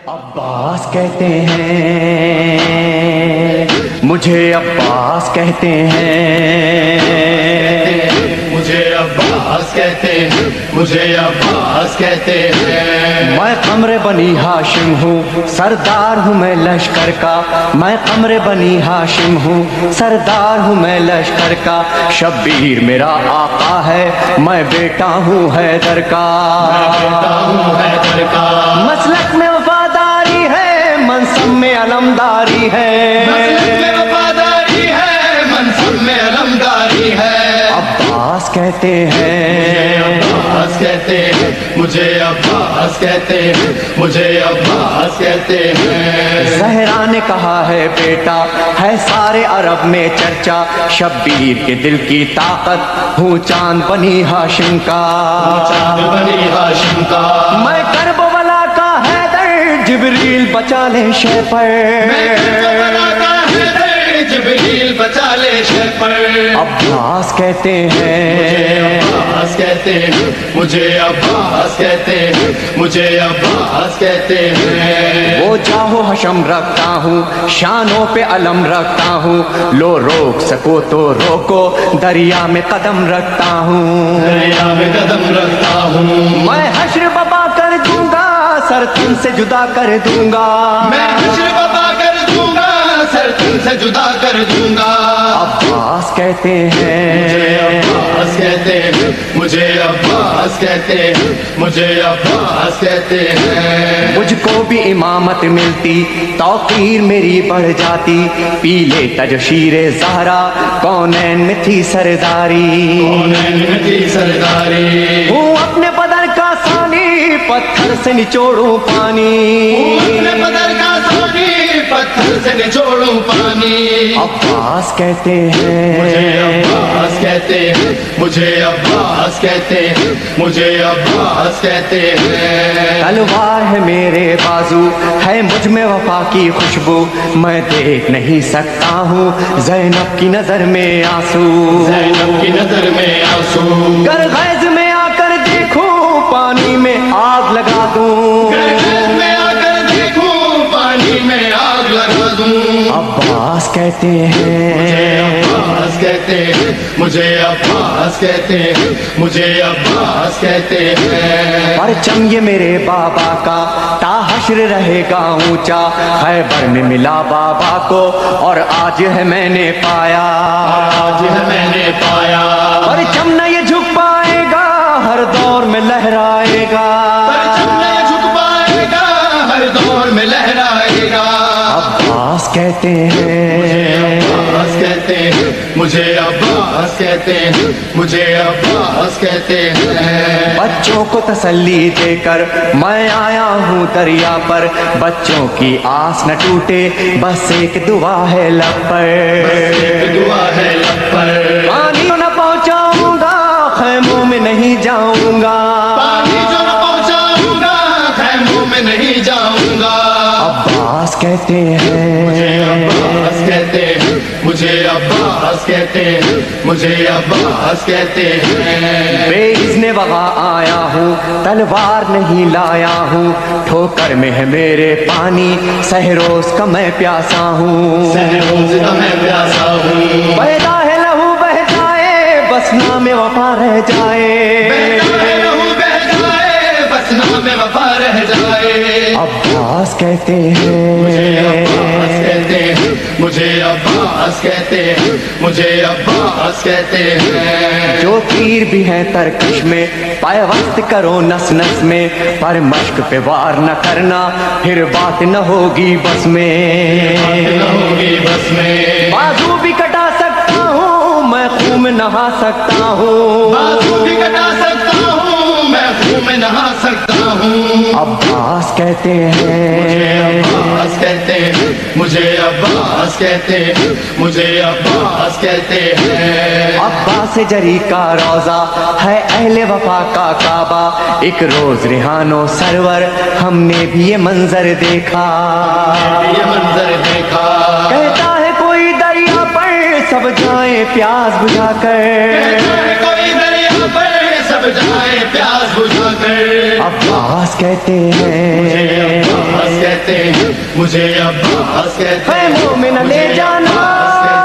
عباس کہتے ہیں مجھے، عباس کہتے ہیں مجھے، عباس کہتے ہیں مجھے، عباس کہتے ہیں۔ میں قمر بنی ہاشم ہوں، سردار ہوں میں لشکر کا، میں قمر بنی ہاشم ہوں، سردار ہوں میں لشکر کا، شبیر میرا آقا ہے، میں بیٹا ہوں حیدر کا، بیٹا ہوں حیدر کا، مسلک میں وفاداری ہے، منصب میں علمداری ہے، مسلک میں وفاداری ہے، منصب میں علمداری ہے۔ عباس کہتے ہیں عباس کہتے ہیں مجھے، عباس کہتے ہیں مجھے، عباس کہتے ہیں۔ زہرا نے کہا ہے بیٹا ہے سارے عرب میں چرچا، شبیر کے دل کی طاقت ہوں چاند بنی ہاشم کا، چاند بنی ہاشم کا، میں کربلا کا حیدر، جبریل بچا لے شہ پر، میں کربلا کا حیدر، جبریل بچا لے شہ پر۔ عباس کہتے ہیں عباس کہتے ہیں مجھے، عباس کہتے ہیں مجھے، عباس کہتے ہیں۔ وہ جاہو حشم رکھتا ہوں، شانوں پہ علم رکھتا ہوں، لو روک سکو تو روکو، دریا میں قدم رکھتا ہوں، دریا میں قدم رکھتا ہوں، میں حشر بابا کر دوں گا، سر تم سے جدا کر دوں گا، میں حشر بابا کر دوں گا، سر تم سے جدا کر دوں گا۔ عباس کہتے ہیں عباس کہتے ہیں مجھے، عباس کہتے ہیں مجھے، عباس کہتے ہیں۔ مجھ کو بھی امامت ملتی، توقیر میری بڑھ جاتی، پی لیتا جو شیر زہرا، کونین میں تھی سرداری، کونین میں تھی سرداری، ہوں اپنے بدر کا ثانی، پتھر سے نچوڑوں پانی، اپنے بدر کا ثانی، پتھر سے نچوڑوں پانی۔ عباس کہتے ہیں عباس کہتے ہیں مجھے، عباس کہتے ہیں مجھے، عباس کہتے ہیں۔ تلوار ہے میرے بازو، ہے مجھ میں وفا کی خوشبو، میں دیکھ نہیں سکتا ہوں زینب کی نظر میں آنسو، زینب کی نظر میں آنسو، گر غیظ میں آ کر دیکھوں پانی میں آگ لگا دوں، گرد میں آ کر دیکھوں پانی میں آگ لگا دوں۔ عباس کہتے ہیں عباس کہتے ہیں مجھے، عباس کہتے ہیں مجھے، عباس کہتے ہیں۔ پرچم یہ میرے بابا کا تا حشر رہے گا اونچا، خیبر میں ملا بابا کو اور آج ہے میں نے پایا، آج ہے میں نے پایا، پرچم نہ یہ جھک پائے گا، ہر دور میں لہرائے گا، پرچم نہیں جھک پائے گا، ہر دور میں لہرائے گا۔ عباس کہتے ہیں عباس کہتے ہیں مجھے، عباس کہتے ہیں مجھے، عباس کہتے ہیں۔ بچوں کو تسلی دے کر میں آیا ہوں دریا پر، بچوں کی آس نہ ٹوٹے، بس ایک دعا ہے لب پر، ایک دعا ہے لب پر، پانی نہ پہنچاؤں گا، خیموں میں نہیں جاؤں گا، پانی جو نہ پہنچاؤں گا، خیموں میں نہیں جاؤں گا۔ عباس کہتے ہیں عباس کہتے ہیں مجھے، عباس کہتے ہیں مجھے، عباس کہتے ہیں۔ بے اذن وغا آیا ہوں، تلوار نہیں لایا ہوں، ٹھوکر میں ہے میرے پانی، سہروز کا میں پیاسا ہوں، سہروز کا میں پیاسا ہوں، بہتا ہے لہو بہ جائے، بس نام وفا رہ جائے، بہتا ہے لہو بہ جائے، بس نام وفا رہ جائے۔ عباس کہتے عباس ہیں کہتے ہیں مجھے، عباس کہتے ہیں مجھے، عباس کہتے ہیں۔ جو تیر بھی ہیں ترکش میں، پیوست کرو نس نس میں، پر مشق پہ وار نہ کرنا، پھر بات نہ ہوگی بس میں، نہ ہوگی بس میں، بازو بھی کٹا سکتا ہوں میں، خون میں نہا سکتا ہوں، بازو بھی کٹا سکتا ہوں میں، خون میں نہا سکتا ہوں۔ عباس کہتے ہیں عباس کہتے ہیں مجھے، عباس کہتے ہیں مجھے، عباس کہتے ہیں۔ عباس جری کا روزہ ہے اہل وفا کا کعبہ، ایک روز ریحانو سرور ہم نے بھی یہ منظر دیکھا، یہ منظر دیکھا، کہتا ہے کوئی دریا پر سب جائیں پیاس بجھا کر، کوئی دریا پر سب جب جائے پیاس بجھا کر. عباس کہتے مجھے ہیں عباس کہتے ہیں, مجھے عباس کہتے اے ہیں, مومن لے مجھے جانا عباس کہتے ہیں.